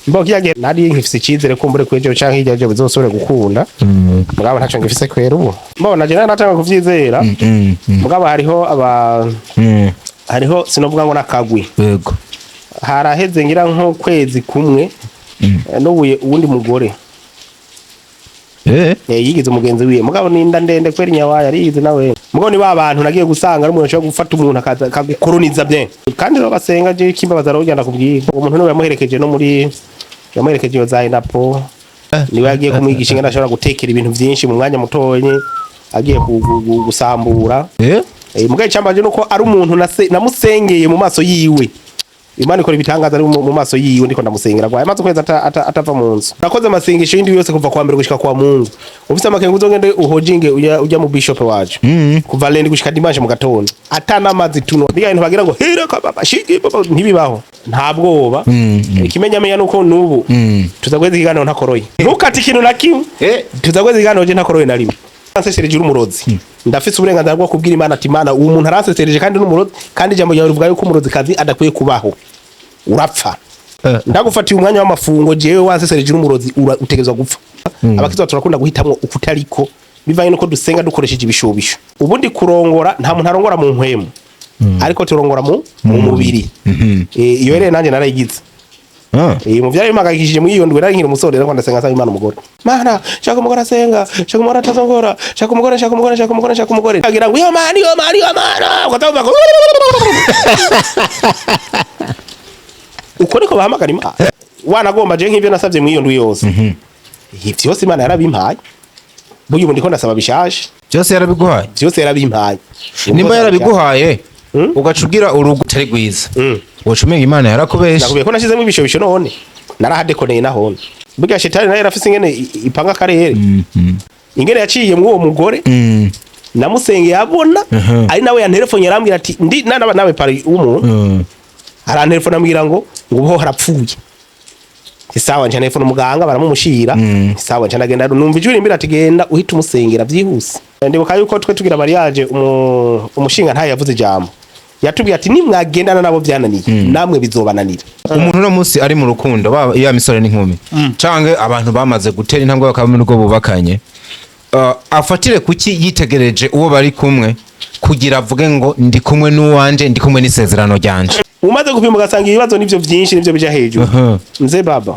mbo kiyage nari nkifise icizere kumbure kwejo canke hirya je bizosubire gukunda mugabo ntaco ngifise kwera ubu mbo naje natanga kuvyizera mugabo hariho sinovuga ngo nakagwi yego haraheze ngira nko kwezi kumwe n'ubuye uwundi mugore yigize umugenzi wiye mugabo ninda ndende kwera inyawaye ariyize nawe mugabo ni babantu nagiye gusanga n'umuntu cyo gufata umuntu akagukoroniza bye kandi no basenga je kimbabaza rogenda kubwira umuntu no yamuherekeje no muri yamuherekeje yo zainapo niwe yagiye kumwigisha ingana ashobora gutekera ibintu byinshi mu mwanya mutoye agiye gusambura mugabo cyambaje nuko ari umuntu namusengeye mu maso yiwe Imana ikora ibitangaza ari mu maso yiwe ndiko ndamusengera kwa amaze kweza atava mu nzu nakoze amasengesho yindi yose kuva kwa mbere gushika kwa Mungu ufite amakengu uzongende uhojinge ujya mu bishop waje kuva lendi gushika dimanche mu gatondo atana amazi tuno ndiga ibintu bagira ngo hera ka baba shiki baba ntibibaho ntabwoba ikimenya menya nuko nubu tuzagweza ikiganiro ntakoroye ntukati ikintu na kimwe tuzagweza ikiganiro je ntakoroye na rimwe ansesereje umurozi ndafise uburenganzira bwo kubwira Imana ati Imana uwo muntu arasesereje kandi n'umurozi kandi jambo yawe rivuga yuko umurozi kazi adakwiye kubaho urapfa ndagufatiye umwanya w'amafungo jewe wansesereje n'umurozi utegezwa gupfa abakizwa turakunda guhitamwo ukutariko bivanye nuko dusenga dukoresheje ibishobisho ubundi kurongora nta muntu arongora mu nkwemu ariko turongora mu mubiri iyo rero nanje narayigize mu vyari magakishije mu iyo ndwe nari nkiri umusore rero ndasenga nsaba Imana umugore Mana shaka umugore asenga shaka umugore atazongora shaka umugore agira ngo yo mani ukatamva uko niko bahamagara Imana wanagomba je nk'ivyo nasavye mu iyo ndwe yose ivyo yose Imana yarabimpaye buyu ndiko ndasaba bishaje byose yarabiguhaye byose yarabimpaye nimba yarabiguhaye ugacugira urugo tari gwiza wocumenga Imana yarakubesha nakubiye ko nashizemo ibishobisho none narahadekoneye nahone burya shetani nayo yarafise ingene ipanga karere ingene yaciye mu uwo mugore namusengeye abona ari nawe ya telefone yarambwira ati ndi nawe pari umuntu ara telefone ambwira ngo uho harapfuye isawa nje telefone muganga baramumushira isawa nje ndagenda numva ijuri imbira ati genda uhita umusengera byihuse ndibuka yuko twe tugira mariage umushinga ntaye yavuze ijambo yatubwiye ati nimwagendana nabo byananiye namwe bizobananira umuntu no munsi ari mu rukundo ya misore n'inkumi canke abantu bamaze gutera intambwe bakaba mu rugo bubakanye afatire kuki yitegereje uwo bari kumwe kugira avuge ngo ndi kumwe n'uwanje ndi kumwe n'isezerano ryanje umaze gupima ugasanga ibibazo nivyo byinshi nivyo bija hejuru mze baba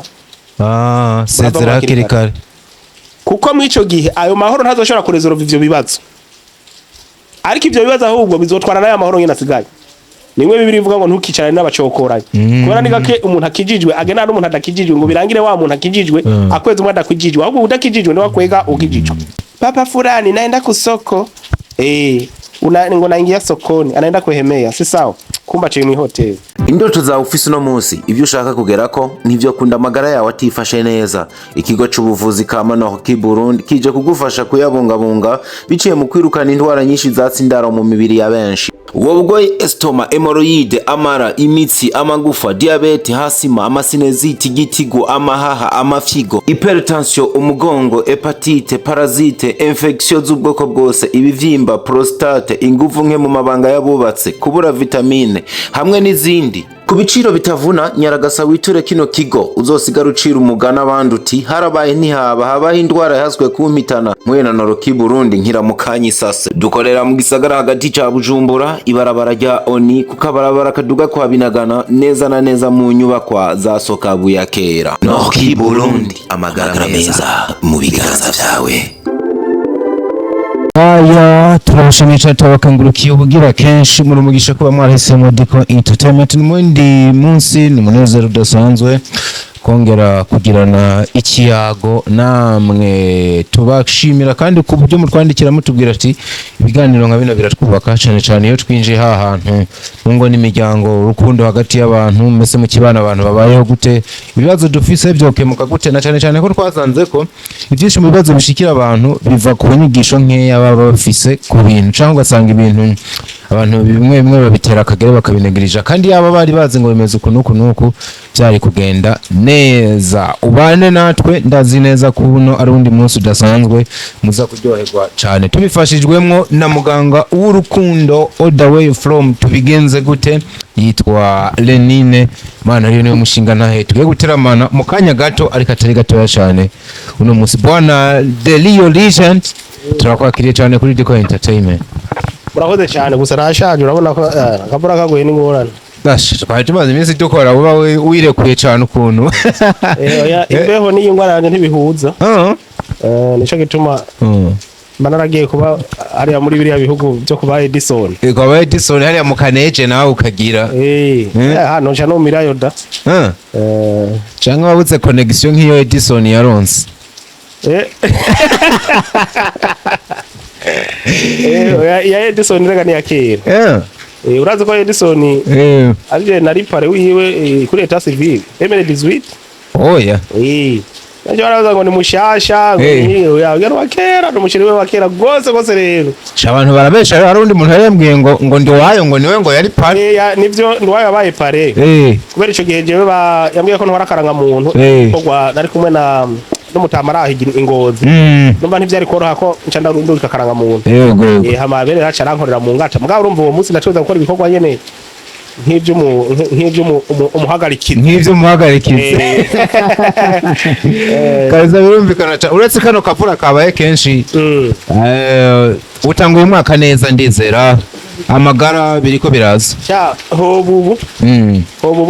sezera kirikare kuko mu ico gihe ayo mahoro ntazoshobora kurezorova ivyo bibazo ariko ivyo bibazo ahubwo bizotwara nayo mahoro nyene asigaye nimwe bibiri bivuga ngo ntukicarane n'abacokoranye kubera ni gake umuntu akijijwe agena n'umuntu adakijijwe ngo birangire wa muntu akijijwe akweze umwe adakwijijwe ahubwo udakijijwe ni wakwega ukijijwe papa fulani naenda kusoko ngo naingia sokoni anaenda kuhemea si sawa kumba chini hotel indoto za ufisi no munsi ivyo ushaka kugerako nivyo kunda amagara yawe atifashe neza ikigo c'ubuvuzi kama no Burundi kije kugufasha kuyabungabunga biciye mu kwirukana indwara nyinshi zatsindara mu mibiri ya benshi ubwo bugoyi estoma hemorrhoide amara imitsi amagufa diabete hasima amasineziti gitigo amahaha amafyigo hypertension umugongo hepatite parasite infection z'ubwoko bwose ibivyimba prostate inguvu nke mu mabanga yabubatse kubura vitamine hamwe n'izindi ku biciro bitavuna nyaragasa witure kino kigo uzosigara ucira umugana abandi uti harabaye ntihaba habaho indwara yahazwe kumpitana mwena na Roki Burundi nkira mu Kanyisase dukorera mu gisagara hagati ca Bujumbura ibarabara rya Oni kukabarabara kaduga kwa Binagana neza na neza mu nyubakwa za Sokabu ya kera Roki Burundi amagara meza mu biganza vyawe aya turashimye cyane tubakangurukiye ubugira kenshi muri umugisha kuba mwahisemo Diko Entertainment n'umundi munsi n'umunezero udasanzwe kongera kugirana ikiyago namwe tubashimira kandi ku buryo mutwandikira mutubwira ati ibiganiro nka bino biratwubaka cyane cyane iyo twinjiye ha hantu ngo n'imiryango urukundo hagati y'abantu mese mu kibana abantu babayeho gute ibibazo dufise byokemuka gute na cyane cyane ko twazanze ko ibyinshi mu bibazo bishikira abantu biva ku nyigisho nkeya baba bafise ku bintu cyangwa ugasanga ibintu abantu bimwe bimwe babitera akagere bakabinegirija kandi yaba bari bazi ngo bimeze uku byari kugenda neza. Ubane natwe ndazi neza kuno ari undi munsi udasanzwe muza kuryoherwa cyane tubifashijwemo na muganga w'urukundo all the way from tubigenze gute yitwa Lenine mana rero niwe mushinga ntahe tugiye guteramana mu kanya gato ariko atari gatoya cyane uno munsi bwana The Leo Legend turakwakiriye cyane kuri Diko Entertainment. Murakoze cyane gusa nashaje urabona ko akabura kagoye n'ingorane. Twari tumaze iminsi dukora uba wirekuye cyane ukuntu imbeho n'iyi ngwara yanjye ntibihuza nicyo gituma manaragiye kuba hariya muri biriya bihugu byo kuba Edison hariya mu Kaneje nawe ukagira hano nca numirayo da cyangwa wabutse connection nk'iyo Edison yaronse ya Edison rega ni yakera urazi ko Edison aje nari pare wiwe kuri etat civil emene 18 oya naje baraza ngo ni mushasha ngo yagera wakera numushiriwe wakera gose rero abantu barabesha hari undi muntu yarembwiye ngo ndi wayo ngo niwe ngo yari pare nivyo ndi wayo yabaye pare kubera ico gihe jewe yambwiye ko ntwara karanga muntu kogwa nari kumwe na n'umutamara ingozi numva ntivyari koroha ko nca ndarundurika karanga muntu hamabere racha rankorera mu ngata mugabo urumva uwo munsi nacoza gukora ibikorwa nyene nk'ivyo umuhagarikizi kaza birumvikana uretse kano kapura kabaye kenshi utanguye umwaka neza ndizera amagara biriko biraza hobubu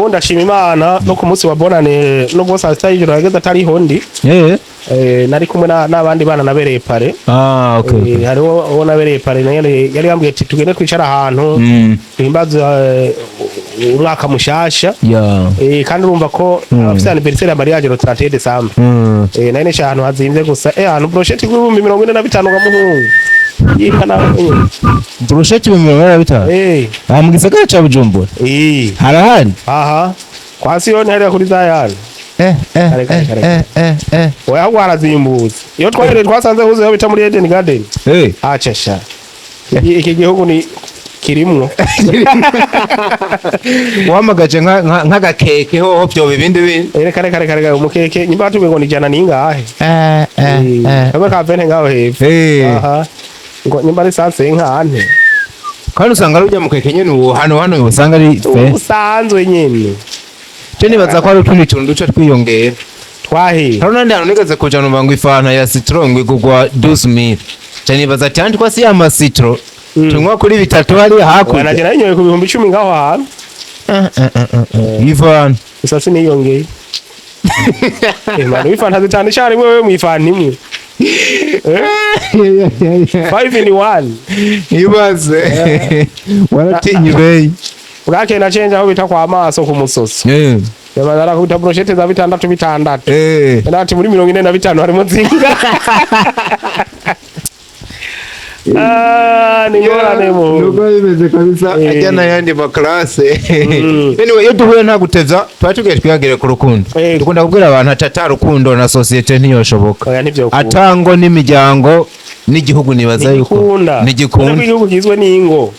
ndashima Imana no ku munsi wa bonane no bose asitayijoro yageze atari hondi nari kumwe n'abandi bana nabereye pare okay hariho uwo nabereye pare yari yambwiye ati tugende twicara ahantu duhimbaza umwaka mushasha kandi urumva ko abafite anniversaire ya mariage le 31 décembre nari nesha ahantu hazimvye gusa ahantu brochette y'ibihumbi 45 gamuhungu yikana brochette y'ibihumbi 45 mu gisagara ca Bujumbura harahari kwa Siyoni hariya kuri Zayani oya warazimbuza iyo twasanze huze bita muri Eden Garden acesha iki gihugu ni kirimwo wamagaje nk'agakeke ho byo bibindi kare umukeke nyimba tuwe ngo ni jana ningahe kaba ka vene ngaho hepfo ngo nyimba ari sanse nkane kandi usanga rujya mukeke nyene hano usanga ari usanzwe nyene cyo nibaza ko ari utundi tuntu duca twiyongera twahe hari nandi hantu nigeze kuja numva ngo ifanta ya citron igugwa 12000 cyo nibaza ati andi kwasi ya masitro tunywa kuri bitatu hari hakurya wana jana nyoye ku 10,000 ngaho hantu ifanta usasi niyongeye mwana ifanta zitanu cyari wewe mu ifanta imwe 5 in 1 ibaze waratinye bei urake na change aho bita kwa maso ku musoso yabara kuta brochette za 6 ndati muri 45 harimo zinga ni bora nemo nuko bimeze kabisa ajyana yandi maklase anyway yo duhuye nta guteza twatugiye twiyagire ku rukundo dukunda kubwira abantu atata rukundo na societe ntiyoshoboka atango n'imiryango n'igihugu nibaza yuko nigikunda igihugu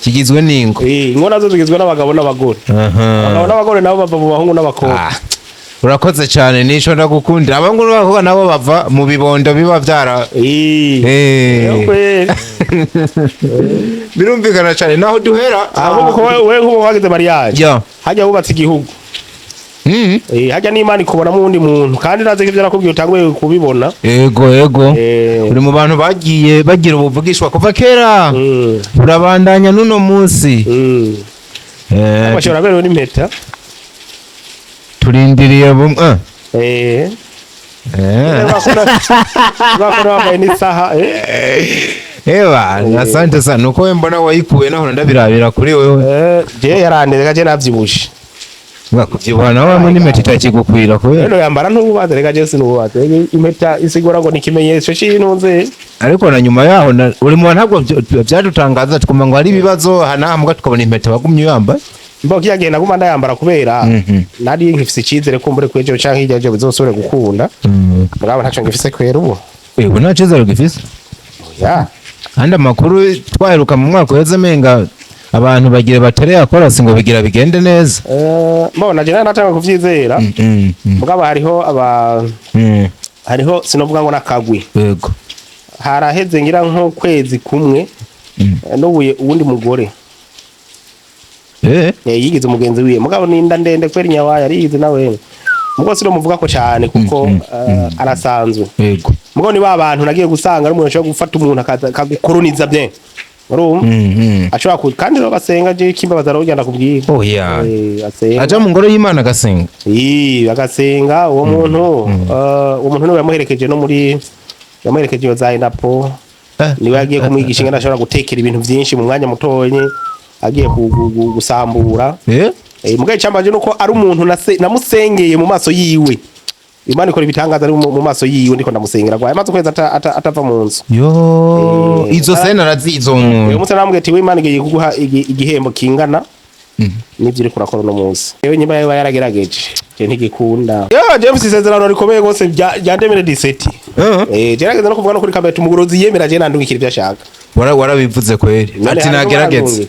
kigizwe n'ingo ingo nazo zigizwe n'abagabo n'abagore abagabo n'abagore nabo bava mu bahungu n'abakobwa urakoze cyane nico ndagukundira abangu n'abakobwa nabo bava mu bibondo biba byara birumvikana cyane naho duhera ahubwo we nk'ubu wagize mariage hajya hubatse igihugu hajya n'Imana ikubona mu wundi muntu kandi naze ko byarakubwiye utanguye kubibona yego uri mu bantu bagiye bagira ubuvugishwa kuva kera urabandanya nuno munsi bashobora berewe n'impeta turindiriye bumwe bakora wambaye n'isaha asante sana nuko mbona wayikuye naho ndabirabira kuri wewe je yarandeze je navyibushe bakuvyibuha nawe hamwe n'impeta itakigukwira kubera rero yambara ntububaze rega je sinububaze impeta isigura ngo nikimenyetso cy'intunze ariko na nyuma yaho uri mu ntabwo byadutangaza tukuma ngo ari ibibazo hanahambwa tukabona impeta bagumye yambaye mboki yagenda guma ndayambara kubera nari nkifise icizere kumbure kwejo canke hirya je bizosubire gukunda mugabo ntaco ngifise kwera ubu yego nta cizere gifise ya kandi amakuru twaheruka mu mwaka weze menga abantu bagira batereye akora ngo bigira bigende neza. Mbona je natanga kuvyizera. Mugabo hariho sinovuga ngo nakagwi. Yego. Haraheze ngira nko kwezi kumwe n'ubuye uwundi mugore. Yigize umugenzi wiwe. Mugabo ninda ndende kweri Nyawaya ariyize nawe. Mugo sino muvuga ko cyane kuko arasanzwe. Yego. Mugo ni babantu nagiye gusanga ari umuntu ashobora gufata umuntu akagukoroniza bye. Ashobora kandi no basenga je kimbabaza ro ugenda kubwira. Oya. Aja mu ngoro y'Imana gasenga. Bagasenga uwo muntu niwe yamuherekeje no muri yamuherekeje yo Zainapo. Niwe yagiye kumwigisha ingana ashobora gutekera ibintu byinshi mu mwanya mutonye agiye gusambura. Mugaye cyambaje nuko ari umuntu namusengeye mu maso yiwe. Imana ikora ibitangaza ari mu maso yiwe ndiko ndamusengera kwa amaze kweza atava mu nzu. Yo izo sena razizo umuntu. Uyu mutana namwe ati we Imana igiye kuguha igihembo kingana. Nivyo uri kurakora no munsi. Yewe nyuma yawe yaragerageje. Je ntigikunda. Yo James isezerano rikomeye gose bya 2017. Gerageza no kuvuga no kuri kamera tumugurozi yemera je nandungikira ibyashaka. Warabivuze kweri. Ati nagerageze.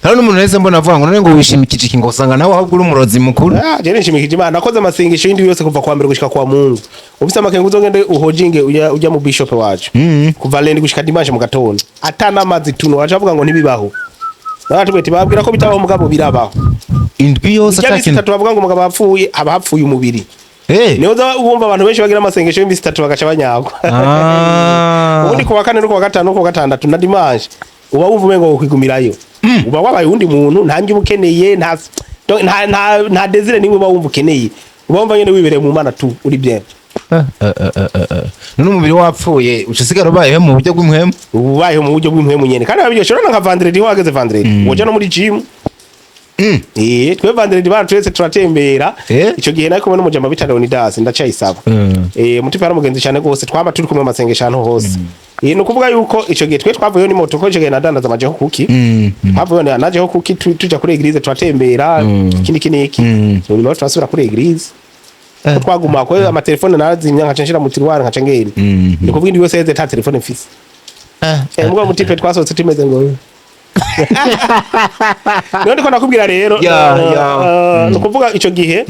Hano n'umuntu wese mbona avuga ngo none ngo wishimikije iki ngo usanga nawe ahubwo uri umurozi mukuru. Je nishimikije Imana nakoze amasengesho yindi yose kuva kwa mbere gushika kwa Mungu. Ufise amakengo uzogende uhojinge ujya mu bishop wacu. Kuva lendi gushika dimanche mu gatondo. Atana amazi tuno waje avuga ngo ntibibaho. Natubwete babwira ko bitabaho mugabo birabaho. Indwi yose atakintu. Tatu bavuga ngo mugabo apfuye abapfuye umubiri. Niyo ubumva abantu benshi bagira amasengesho y'imisi 3 bagaca banyagwa. Ubundi kuwa kane no kuwa gatanu no kuwa gatandatu na dimanche. Uba wumva ngo kwigumirayo. Uba wabaye undi muntu ntangiye ubukeneye nta desire nimwe ba wumva ukeneye. Uba wumva nyene wibereye mu Mana tu uri bien. None umubiri wapfuye ucisigara ubayeho mu buryo bw'imwemu. Ubayeho mu buryo bw'imwemu nyene. Kandi abiryoshora nka vendredi wageze vendredi. Woja no muri gym. Twe vendredi batwese turatembera. Ico gihe nako no mujamba bita Leonidas ndacayisaba. Mutipa yaramugenzi cyane gose twaba turi kumwe amasengesho hano hose. No kuvuga yuko ico gihe twe twavuye ni moto ko ico gihe nadandaza amajeho kuki. Twavuye najeho kuki tuja kuri eglise turatembera iki. Nyuma twasubira kuri eglise. Twaguma ko amatelefone narazimya nkaca nshira mu tiroir nkaca ngeri. Ni kuvuga indi yose yeze ta telefone mfise. Mugabo mutipe twasohotse tumeze ngo None ndiko nakubwira rero no kuvuga ico gihe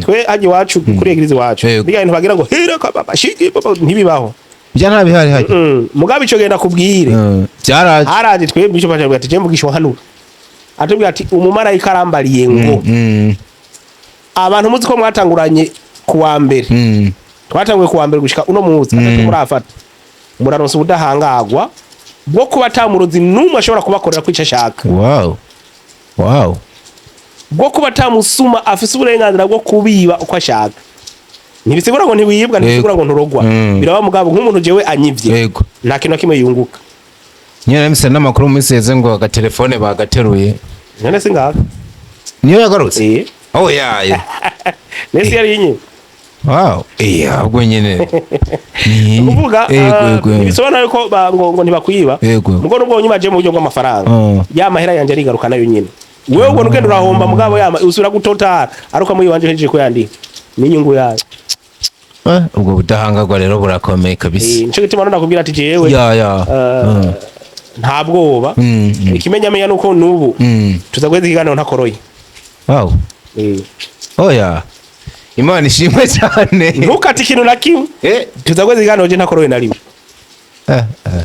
twe aje wacu kuri eglise wacu biga ibintu bagira ngo hera ka baba shiki baba ntibibaho byana bihari haje mugabe ico genda kubwire byaraje haraje twe bisho baje bwati je mvugisho hano atubwira ati umumarayika arambariye ngo abantu muzi ko mwatanguranye kuwa mbere twatanguye kuwa mbere gushika uno munsi atatu murafata muraronse ubudahangagwa bwo kuba tamurozi numwe ashobora kubakorera kwica shaka. Wow. Bwo kuba tamusuma afise uburenganzira bwo kubiba uko ashaka. Ntibisigura ngo ntiwiyibwa ntibisigura ngo nturogwa. Biraba mugabo nk'umuntu jewe anyivye. Nta kintu kimwe yunguka. Nyene mise namakuru museze ngo agatelefone bagateruye. None singaka. Niyo yagarutse. Oh yeah. Nesi yari yinyi. Wow. Ahubwo nyene. Kuvuga bisobanura yuko ngo ntibakwiba. Mugo nubwo nyuma je mu buryo bw'amafaranga. Ya mahera yanje arigaruka nayo nyene. Wewe ubwo nugenda urahomba mugabo yama usura gutotara aruka muri wanje hejeje ko yandi. Ni inyungu yayo. Ubwo budahangagwa rero burakomeye kabisa. Nico gituma ndakubwira ati jewe. Nta bwoba. Ikimenya menya nuko nubu tuzagweza ikiganiro ntakoroye. Wow. Oya. Imana ishimwe cyane. Ntukati ikintu na kimwe. Tuzagweza ikiganiro je ntakoroye na rimwe.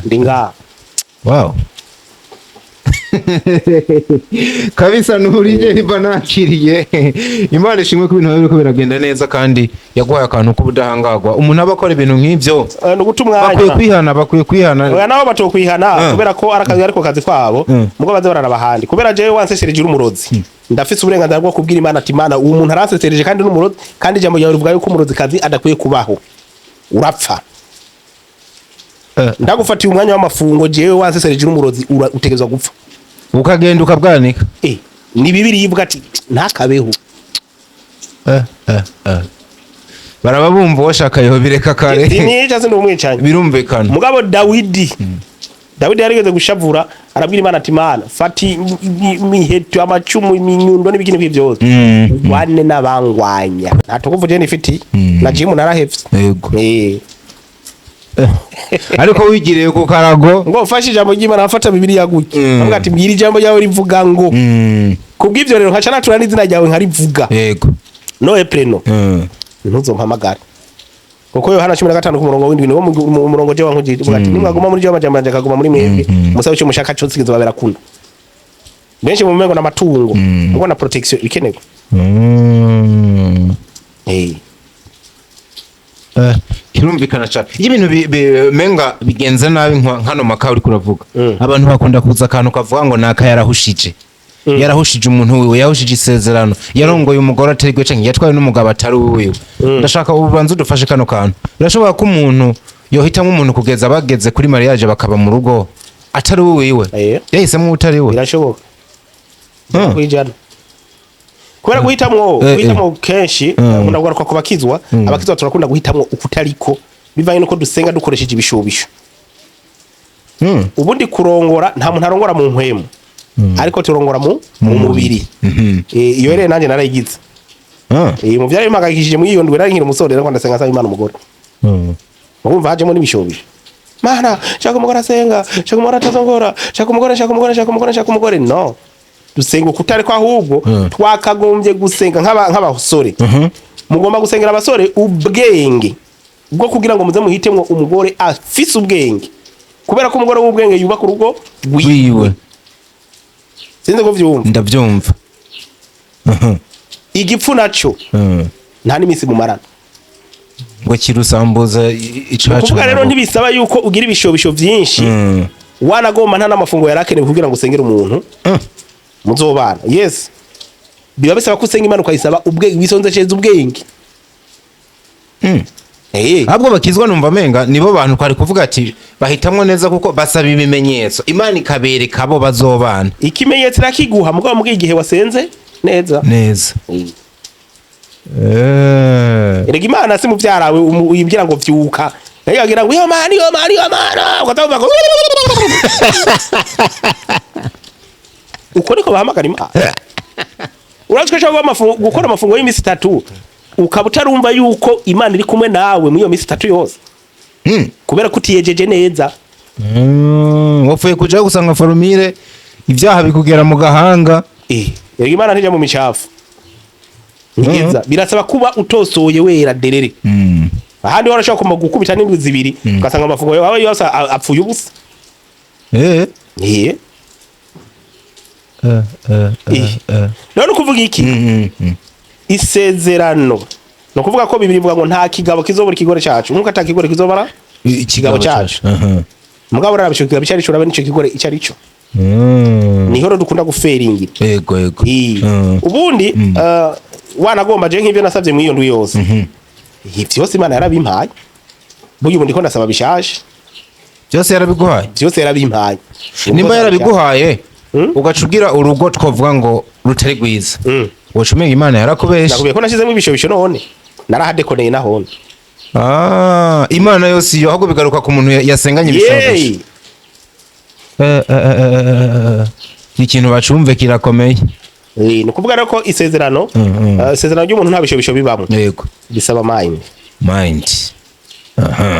Ndinga. Wow. Kabisa nurije niba nakiriye. Imana ishimwe ko ibintu biriko biragenda neza kandi yaguhaye akantu k'ubudahangagwa. Umuntu abakora ibintu nk'ivyo no gutumwanya. Bakwiye kwihana. Oya naho batokwihana kubera ko arakazi ariko kazi kwabo. Mugo baze baranabahandi. Kubera jewe wansesereje umurozi. Ndafise uburenganzira bwo kubwira Imana ati Imana uwo muntu arasesereje kandi n'umurozi kandi jambo yawe rivuga yuko umurozi kazi adakwiye kubaho. Urapfa. Ndagufatiye umwanya w'amafungo jewe wansesereje umurozi utegezwa gupfa. Ukagenda ukabwanika. Ni bibiri yivuga ati ntakabeho. Baraba bumva washaka yo bireka kare. Ni cyase ndumwicanye. Birumvikana. Mugabo Dawidi yarigeze gushavura arabwira Imana ati Mana fati miheto amacumu iminyundo n'ibikini byose. Wane nabangwanya. Natukuvuje nifiti na jimu narahevye. Yego. ariko wigiriye ku karago ngo ufashe ijambo ry'Imana afata Bibiliya gutya avuga ati mbwira ijambo ryawe rivuga ngo kubw'ivyo rero nkaca natura n'izina ryawe nkarivuga yego no preno ntuzompamagara kuko Yohana 15 ku murongo w'indwi niwo mu murongo je wankugije uvuga ati nimwaguma muri je amajambo yanje akaguma muri mwebwe musabe cyo mushaka cyo sigizo babera kunda benshi mu mengo n'amatungo ngo na protection ikenego kirumvikana cyane ibintu menga bigenze nabi nkano maka uri kuravuga abantu bakunda kuza akantu kavuga ngo naka yarahushije yarahushije umuntu wiwe yahushije isezerano yarongoye umugore aterigwe canke yatwaye n'umugabo atari wiwe ndashaka ubanza udufashe kano kantu birashobora ko umuntu yohitamo umuntu kugeza bageze kuri mariage bakaba mu rugo atari wiwe yahisemo utari we birashoboka kwijana kubera guhitamwo kenshi unavuga ko bakizwa abakizwa turakunda guhitamwo ukutariko bivanye nuko dusenga dukoresheje ibishobisho ubundi kurongora nta muntu arongora mu mpwemu ariko turongora mu mubiri iyo rero nanje narayigize mu byari bimagakishije mu iyo ndwe nari nkiri umusore rero ndasenga asaba Imana umugore urumva hajemo n'ibishobisho Mana shaka umugore asenga shaka umugore atazongora shaka umugore no dusenga kutari kwa ahubwo twakagombye gusenga nk'abasore mugomba gusengera abasore ubwenge bwo kugira ngo muze muhitemwo umugore afise ubwenge kubera ko umugore w'ubwenge yubaka urugo wiwe sinze ko vyumva ndavyumva igipfu naco nta nimisi mu marana ngo kirusambuza icacu kuvuga rero ntibisaba yuko ugira ibishobisho vyinshi wanagomba nta n'amafungo yarakene kugira ngo usengere umuntu muzobana yes biba bisaba ko usenga Imana ukayisaba ubwenge wisonzesheza ubwenge ahubwo bakizwa numva menga nibo bantu kwari kuvuga ati bahitamwo neza kuko basaba ibimenyetso Imana ikabereka abo bazobana ikimenyetso rakiguha mugabo mugihe igihe wasenze neza erega Imana si muvyarawe uyibwira ngo vyuka yagira ngo yo mani ukatamva ko uko niko bahamagara Imana urazwe cyo gukora amafungo y'imisi 3 ukabutarumva yuko Imana iri kumwe nawe mu iyo misi 3 yose kubera kutiyejeje neza wapfuye kuja gusanga formule ibyaha bikugera mu gahanga erega Imana ntije mu micafu ngiza birasaba kuba utosoye wera derere ahandi warashaka gukubita n'indwi zibiri ugasanga amafungo yawe yose apfuye ubusa none kuvuga iki isezerano no kuvuga ko Bibiri ivuga ngo nta kigabo kizobora ikigore cyacu nkuko atakigore kizobara ikigabo cyacu mugabo rarabishukira bicari cyo urabona ico kigore icari cyo niho dukunda guferingira yego ubundi wanagomba je nk'ivyo nasavye mu iyo ndwi yose byose Imana yarabimpaye buyu ubundi ko ndasaba bishashe byose yarabimpaye nimba yarabiguhaye ugacugira urugo twovuga ngo rutari gwiza wocumenga Imana yarakubesha nakubiye ko nashizemo ibishobisho none narahadekoneye nahone Imana yose iyo ahubwo bigaruka ku muntu yasenganye ibishobisho ikintu bacumve kirakomeye ni kuvuga rero ko isezerano ry'umuntu nta bishobisho bibamo yego bisaba mind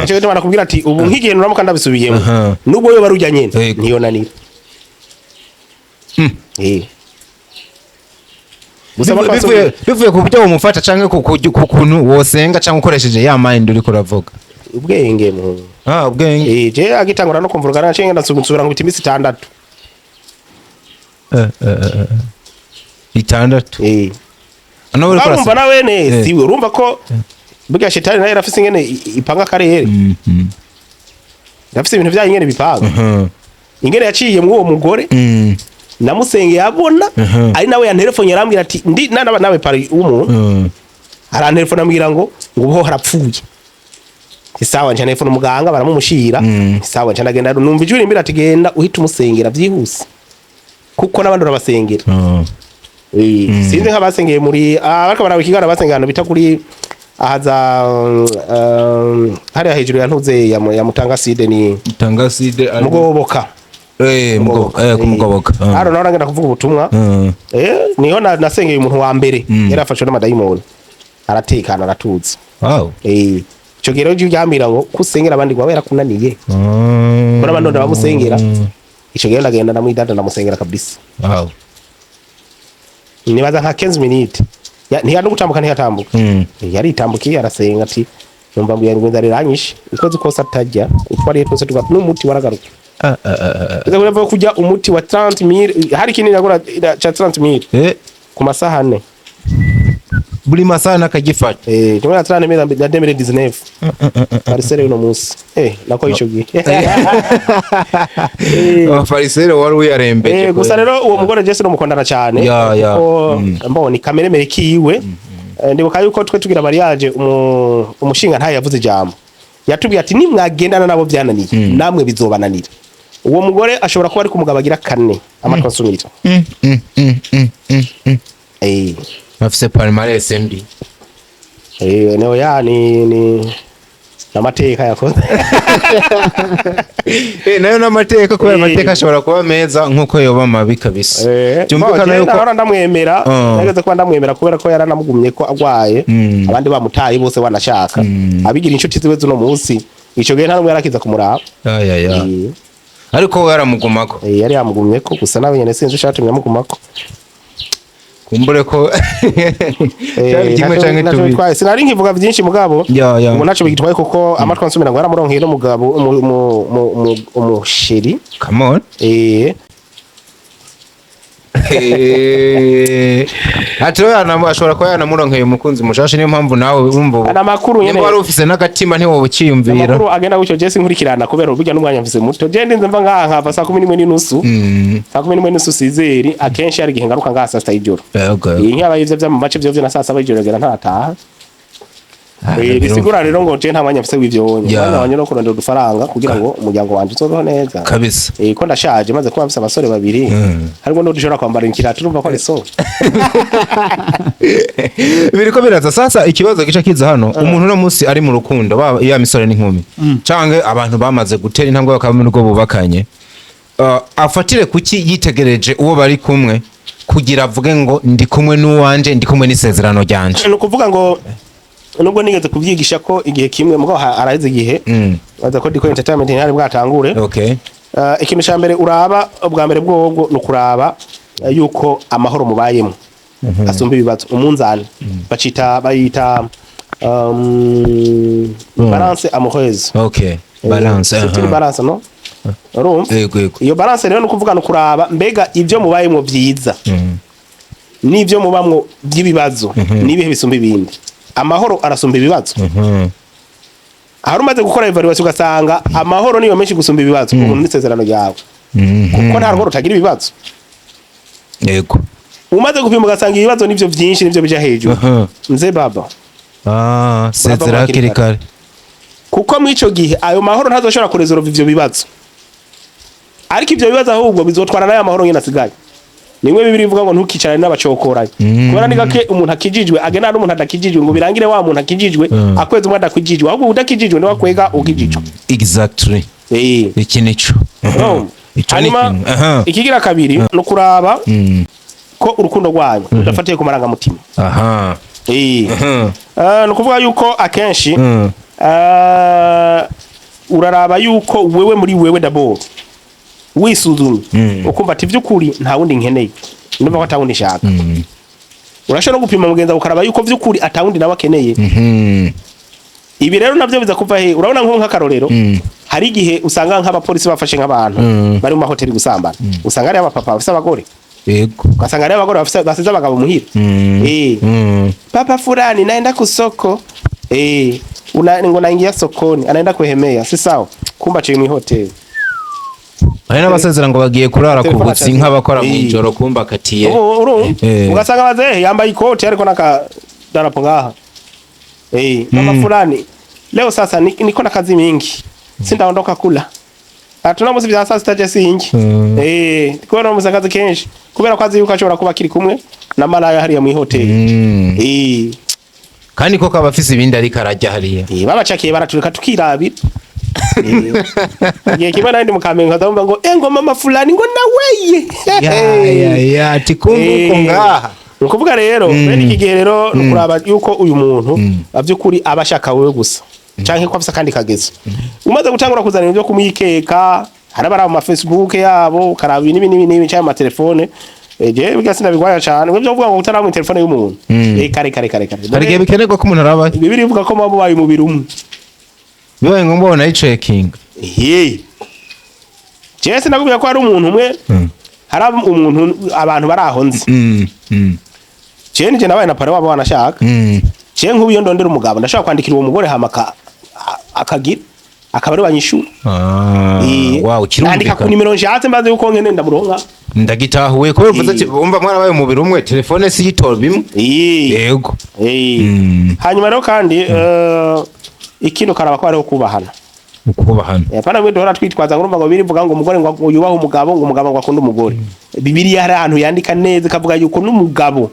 cyo cyo bakubwira ati ubu nk'igihe nuramuka ndabisubiyemo nubwo yo barujya nyene niyo nanira bivuye ku buryo umufata canke ku kuntu wosenga canke ukoresheje ya mind uri kuravuga ubwenge ubwenge je agitangura no kumvuga nacenga ndasubira ngo bitimisi 6 6 urumva nawe ne siwe urumva ko burya shetani nayo rafise ingene ipanga karere rafise ibintu byayo ingene bipanga ingene yaciye mu uwo mugore namusenge yabona ari nawe ya telefone yarambwira ati ndi nawe pari umuntu ara telefone ambwira ngo ubuho harapfuye isawa nje telefone muganga baramumushira isawa nje ndagenda numva ijuri imbira ati genda uhita umusengera byihuse kuko nabandi urabasengera sinzi nk'abasengeye muri baraka barawikigana basengana bita kuri ahaza hari hejuru ya ntuze ya Mutangaside ni Mutangaside mugoboka kumugoboka haro naho ngenda kuvuga ubutumwa niho nasengeye umuntu wa mbere yarafashwe n'amadayimoni aratekana aratuza ico gihe rero ujyambira ngo kusengera abandi ngo wera kunaniye kora abandi bamusengera ico gihe ndagenda ndamwidada ndamusengera kabisa wow nibaza nka 15 minutes ntiyari gutambuka ntiyatambuka yari itambukiye arasenga ati numva ngo yari ngwenda riranyishe ikoze kosa atajya utwariye twese tuga n'umuti waragaruka Uzavuga kujya umuti wa 30,000 hari kinini nagura cha 30,000 ku masaha ane buri masaha nakagifata tumwe na 30,000 ya 2019 parisere uno munsi nako ico gihe parisere wari uyarembeje gusa rero uwo mugore Jesse no mukondana cyane kuko mbona kamere kiwe ndibuka yuko twe tugira mariage umushinga ntaye yavuze ijambo yatubwiye ati nimwagendana nabo byananiye namwe bizobananira uwo mugore ashobora kuba ari kumugabagira kane amakonsumito bafise palmarès mbi neo ni namateka yakoze nayo namateka kubera amateka ashobora kuba meza nkuko yoba mabi kabisa byumvikana yuko ahora ndamwemera nageze kuba ndamwemera kubera ko yaranamugumye ko agwaye abandi bamutaye bose banashaka abigira inshuti ziwe zuno munsi ico gihe nta yarakiza kumuraba ariko yaramugumako yari yamugumye ko gusa nawe nyene sinzi ushatumye amugumako kumbure ko cyari kimwe canke tubiri sinari nkivuga byinshi mugabo ngo naco bigitwaye kuko amatwa nsumira ngo yaramuronkeye no mugabo umusheri come on ati ashobora kuba yanamuronkeye umukunzi mushasha niyo mpamvu nawe wumva ana makuru nyene wari ufise n'agatima ntiwo ukiyumvira makuru agenda gucyo Jesse nkurikirana kubera ubujya n'umwanya mfise muto je ndinze mva ngaha nkava saa 11:30 saa 11:30 sizeri akenshi ari gihe ngaruka ngaha saa 7 y'ijoro nk'aba ivyo vya mu mace vyo na saa 7 y'ijoro gera ntataha bisigura rero ngo je nta mwanya mfise w'ivyo mwanya wanye no kurondera udufaranga kugira ngo umuryango wanje uzobeho neza kabisa ko ndashaje maze kuba mfise abasore babiri harimo no dushobora kwambara inkirato urumva ko ari so biriko biraza sasa ikibazo gica kiza hano umuntu no munsi ari mu rukundo ya misore n'inkumi canke abantu bamaze gutera intambwe bakaba mu rugo bubakanye afatire kuki yitegereje uwo bari kumwe kugira avuge ngo ndi kumwe n'uwanje ndi kumwe n'isezerano ryanje no kuvuga ngo nubwo nigeze kubyigisha ko igihe kimwe mugo araheze igihe baza ko diko entertainment ntari bwatangure ikintu cya mbere uraba ubwa mbere bwo no kuraba yuko amahoro mubayemo asumba ibibazo umunzani bayita balance amoureuse balance balance no iyo balance rero no kuvuga no kuraba mbega ibyo mubayemo byiza n'ibyo mubamwo by'ibibazo nibihe bisumba ibindi amahoro arasumba ibibazo ahari umaze gukora evaluation ugasanga amahoro niyo menshi gusumba ibibazo umuntu n'isezerano ryawe kuko nta ruhoro utagira ibibazo yego umaze gupima ugasanga ibibazo nivyo byinshi nivyo bija hejuru nze baba sezera kirikare kuko mwico gihe ayo mahoro ntazoshobora kuresolve ivyo bibazo ariko ivyo bibazo ahubwo bizotwara nayo amahoro nyine asigaye nimwe bibiri bivuga ngo ntukicarane n'abacokoranye kubera ni gake umuntu akijijwe agena n'umuntu adakijijwe ngo birangire wa muntu akijijwe akweze umwe adakijijwe ahubwo udakijijwe niwe akwega ukijijwe exactly iki nico hanyuma ikigira kabiri no kuraba ko urukundo rwanyu rudafatiye ku marangamutima no kuvuga yuko akenshi uraraba yuko wewe muri wewe d'abord wisuzumye ukumva ati vy'ukuri nta wundi nkeneye ndumva ko atawundi shaka urashobora no gupima mugenza ukaraba yuko vy'ukuri atawundi nawe akeneye ibi rero navyo biza kuva he urabona nko nk'akarorero hari igihe usanga nk'abapolisi bafashe nk'abantu bari mu mahoteli gusambana usanga ari abapapa bafise abagore yego ugasanga ari abagore basize abagabo muhira papa fulani naenda kusoko ngo naingia sokoni anaenda kuhemea si sawa kumba cyo mu hoteli hari n'abasezera ngo bagiye kurara ku butsi nk'abakora mu ijoro kumba katiye ugasanga bazehe yambaye ikoti ariko naka darapo ngaha mama fulani leo sasa niko na kazi mingi sindaondoka kula atuna musi bya sasa sitaje singi kubera musi kazi kenshi kubera kwazi yuko ashobora kuba kiri kumwe na malaya hariya mu hoteli kandi koko abafise ibindi ari karajya hariya babacakiye baratureka tukirabira Ye kimwe nandi mukamenga ndumva ngo ngo mama fulani ngo naweye ati kumbuko ngaha ukuvuga rero bene iki gihe rero kuraba yuko uyu muntu bavyukuri abashaka wewe gusa canke ko afisa kandi kagezo umaze gutangura kuzana ibyo kumwikeka harabara mu Facebook yabo karaba nibi cyangwa ama telefone je bigasi nabigwaya cyane byo uvuga ngo utara mu telefone y'umuntu kare hari gihe bikenerwa ko umuntu araba bibiri bivuga ko mabo bayi umubiri umwe bibaye ngombwa ubona i checking je sinakubwira ko ari umuntu umwe hari umuntu abantu barahonze je nije nabaye na pare wabo wanashaka je nk'ubiyo ndondera umugabo ndashaka kwandikira uwo mugore hamaka akagira akabari banyishura wow kirumvikana ku nimero nshatse mbaze uko nkene ndamuronka ndagitahuye ko bivuze ati umva mwarabaye umubiri umwe telefone si yitora bimwe yego hanyuma rero kandi ikintu karaba ko ariho kubahana pana mwe dora twitwaza ngo ngo birivuga ngo umugore ngo yubaha umugabo ngo umugabo ngo akunda umugore bibiliya hari ahantu yandika neza kavuga yuko n'umugabo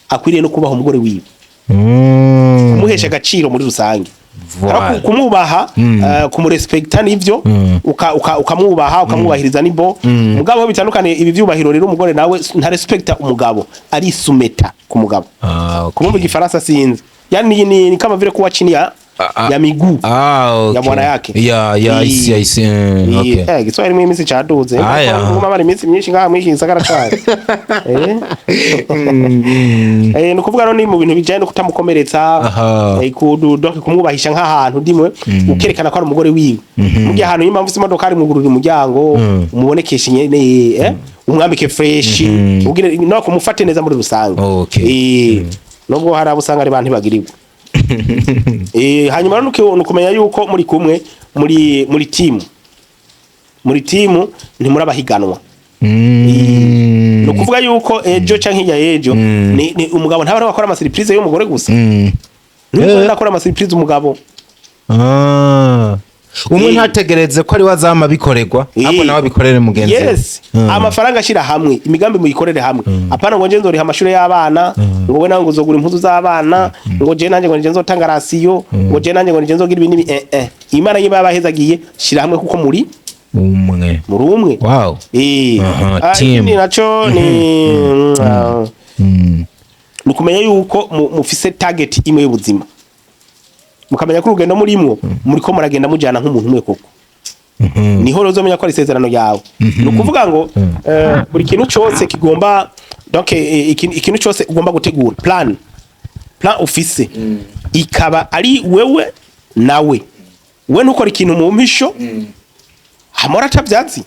akwiriye no kubaha umugore wiwe umuhesha agaciro muri rusange kumubaha kumurespecta nivyo ukamwubaha ukamwubahiriza nibo mugabo bitandukanye ibi byubahiro rero umugore nawe nta respecta umugabo ari sumeta ku mugabo kumumva igifaransa sinzi yani ni kama vile kuwa chini ya miguu ya bwana yake I see okay Kiswahili mimi si chaduze ngoma bari iminsi myinshi ngaha mwishi gisagara cyane no kuvuga no ni mu bintu bijanye no kutamukomeretsa kumwubahisha nk'ahantu ndimwe ukerekana ko ari umugore wiwe mu gihe ahantu impamvu imodoka ari mugurura umuryango umubonekesha nyene umwambike fresh ugire no kumufate neza muri rusange nubwo hari abusanga ari bantu bagiriwe hanyuma nukumenya yuko muri kumwe muri timu ntimuri abahiganwa no kuvuga yuko ejo canke ya ejo ni umugabo ntabari wakora ama surprise y'umugore gusa nuko nakora ama surprise umugabo umwe ntategereze ko ari wazama bikorerwa ahubwo nawe bikorere mugenzi amafaranga ashira hamwe imigambi muyikorere hamwe apana ngo nje nzoriha amashuri y'abana ngo we nawe ngo uzogura impuzu z'abana ngo je nanje ngo nje nzotanga rasiyo ngo je nanje ngo nje nzogira ibintu imana yiba yabahezagiye shira hamwe kuko muri umwe wow team naco ni kumenya yuko mufise target imwe y'ubuzima mukamenya ko urugendo murimwo muriko muragenda mujana nk'umuntu umwe koko niho rozo menya ko ari isezerano yawe no kuvuga ngo buri kintu cyose kigomba donc ikintu cyose ugomba gutegura plan office ikaba ari wewe nawe we ntukora ikintu mu mpisho hamora tabyatsi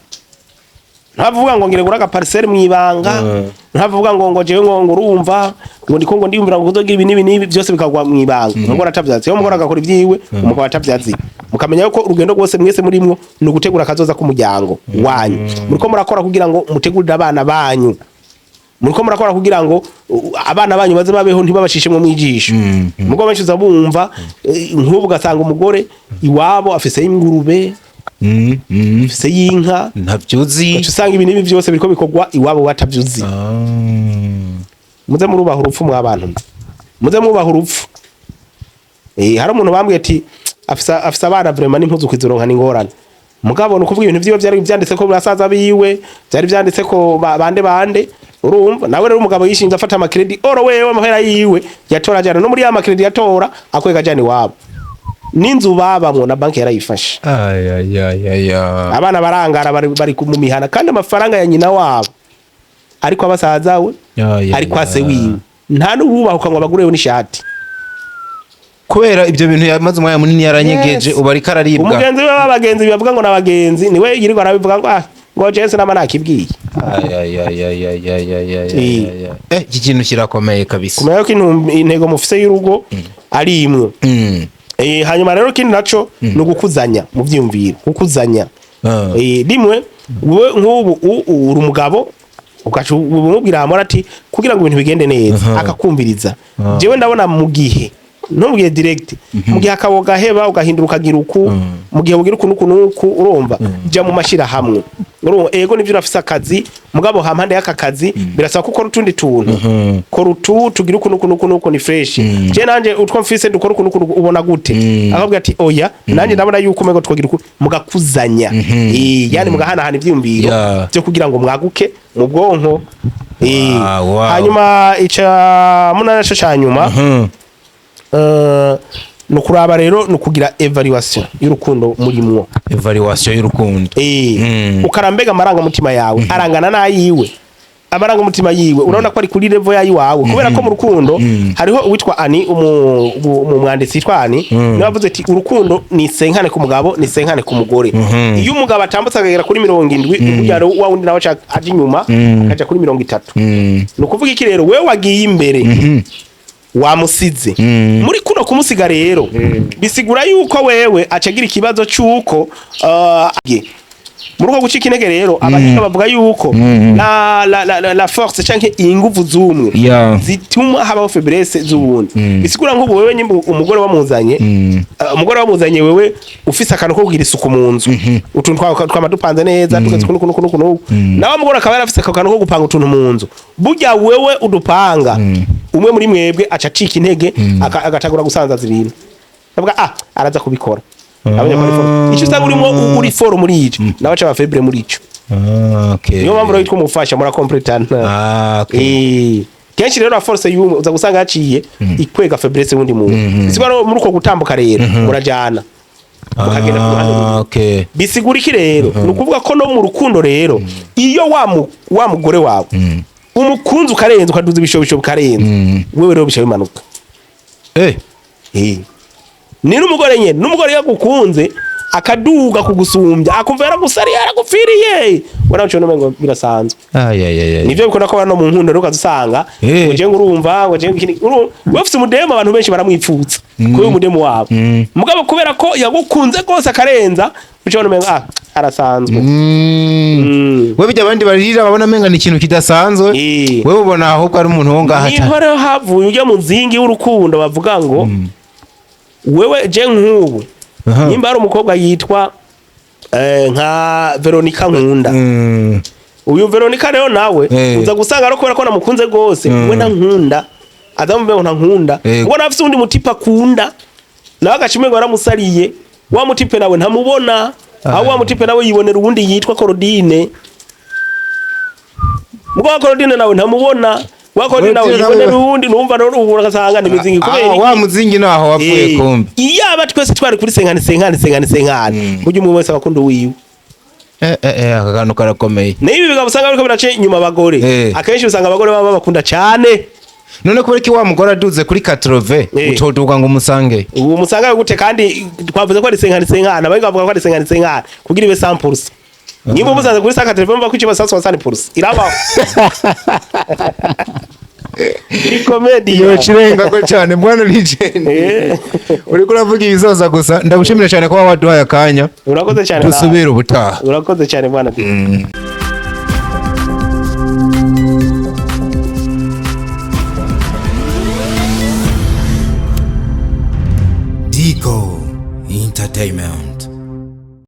ntavuga ngo ngire guraga parcelle mwibanga ntavuga ngo jewe ngo urumva ngo ndiko ngo ndiyumvira ngo uzogira ibi nibi byose bikagwa mwibanga umugore atavyatsi yo umugore agakora ibyiwe umugabo atavyatsi mukamenya ko urugendo rwose mwese murimwo no gutegura kazoza ku muryango wanyu muriko murakora kugira ngo mutegurire abana banyu muriko murakora kugira ngo abana banyu baze babeho ntibabashishe mu mwijisho mugo benshi uzabumva nk'ubu gasanga umugore iwabo afise ingurube fise yinka ntavyuzi usanga ibintu ibi byose biriko bikogwa iwabo batavyuzi muze murubaha urupfu mw'abantu muze mubaha urupfu hari umuntu bambwiye ati afisa abana vraiment n'impuzu kwizoronka n'ingorane mugabo no kuvuga ibintu vyiwe byari byanditse ko burasaza biwe byari byanditse ko bande urumva nawe rero umugabo yishinze afata ama credit oro wewe amahera yiwe yatora jana no muri ya ma credit yatora akwega jana iwabo n'inzu babamwo na banki yarayifashe abana barangara bari mu mihana kandi amafaranga ya nyina wabo ariko abasaza we ariko ase wiwe nta n'ububahuka ngo bagureho n'ishati kubera ibyo bintu yamaze umwanya munini yaranyegeje ubu ariko araribwa umugenzi we w'abagenzi bivuga ngo n'abagenzi niwe yirirwa arabivuga ngo Jesse nama nakibwiye iki kintu kirakomeye kabisa kumenya ko intego mufise y'urugo ari imwe hanyuma rero kindi naco no gukuzanya mu vyumviro gukuzanya rimwe wowe nk'ubu uri umugabo ugacu umubwira amora ati kugira ngo ibintu bigende neza akakumviriza jewe ndabona mu gihe ntumbwiye direct mu gihe akaboga heba ugahindura ukagira uku mu gihe ugira uku urumva jya mu mashira hamwe urumva ego nivyo urafise akazi mugabo hampande y'aka kazi birasaba ko utundi tuntu ko tugira uku ni fresh je nanje utwo mfise dukora uku ubona gute akabwira ati oya nanje ndabona yuko mego twogira uku mugakuzanya yani mugahana hana ivyumviro byo kugira ngo mwaguke mu bwonko hanyuma ica munana cyo cyanyuma no kuraba rero no kugira evaluation y'urukundo murimwo, evaluation y'urukundo ukarambega amaranga mutima yawe arangana nayiwe, amaranga mutima yiwe urabona ko ari kuri level yayi wawe, kubera ko mu rukundo hariho uwitwa Ani mu mwanditsi yitwa Ani niwe avuze ati urukundo ni senkane ku mugabo ni senkane ku mugore. Iyo umugabo atambutse akagera kuri 70 umujyaro wa wundi nawe aje inyuma akaja kuri 30, no kuvuga iki rero wewe wagiye imbere wamusize muri kuno kumusiga rero bisigura yuko wewe acagira ikibazo cyuko muri uko gucika intege rero abahinga bavuga yuko la force canke inguvu z'umwe zituma habaho faiblesse z'ubundi. Bisigura nk'ubu wewe nyimba umugore wamuzanye wewe ufise akantu ko kugira isuku mu nzu, utuntu twamadupanze neza tugatse kuno nawe umugore akaba yarafise akantu ko gupanga utuntu mu nzu, burya wewe udupanga umwe muri mwebwe aca cika intege agatagura gusanza ibintu bavuga araza kubikora. Icyo usanga urimo uri foro muri ico nawe aca febre muri ico. Niyo mpamvu rero twumufasha muri completana. Kenshi rero force y'umwe uza gusanga yaciye ikwega faiblesse wundi muntu. Bisigura muri uko gutambuka rero murajana mukagenda ku ruhande. Bisigura iki rero nukuvuga ko no mu rukundo rero iyo wa mugore wawe umukunzi ukarenza ukaduza ibishobisho bukarenza wewe rero bishabe manuka. Ni n'umugore nyene n'umugore yagukunze akaduga kugusumbya akumva yaragusariye yaragufiriye wana cyo nomengo birasanzwe. Nivyo bikora ko bano mu nkundo rero kazusanga uje ngurumva ngo je ngikini wafise umudemo abantu benshi baramwipfutsa ko uyu mudemo wabo mugabo kubera ko yagukunze gose akarenza uce nomengo arasanzwe. We bijya abandi barira babona menga ni ikintu kidasanzwe wewe ubona ahubwo ari umuntu wo ngaha cyane. Ni hore havuye ujya mu nzingi w'urukundo bavuga ngo wewe je nk'ubu nimba ari umukobwa yitwa nka Veronica Nkunda, uyu Veronica rero nawe uza gusanga ari kubera ko namukunze gose we na Nkunda azamubye nka Nkunda ngo nafise undi mutipa kunda nawe agacimego aramusariye wa mutipe nawe ntamubona aho wa mutipe nawe yibonera ubundi yitwa Claudine mugwa Claudine nawe ntamubona wakodi nawe yibonera ubundi numva rero ubu ugasanga nimizingi kubera wa muzingi naho wapfuye kombe iyaba twese twari kuri senkane buryo umwe wese akakunda wiwe. Akagano karakomeye n'ibi bigabusanga ariko birace nyuma abagore akenshi usanga abagore baba bakunda cyane. None kubera ki wa mugore aduze kuri 80 utoduka ngo umusange ubu musanga gute kandi twavuze ko ari senkane abaye bavuga ko ari senkane kugira ibe 100%. Niba muzaza kuri saka telefone mva kukiba 160% iraba ni comedy yo chirenga ko cyane mwana legend uri kuravuga ibizoza gusa ndagushimira cyane ko waduhaye akanya. Urakoze cyane dusubira ubutaha. Urakoze cyane mwana Diko Entertainment.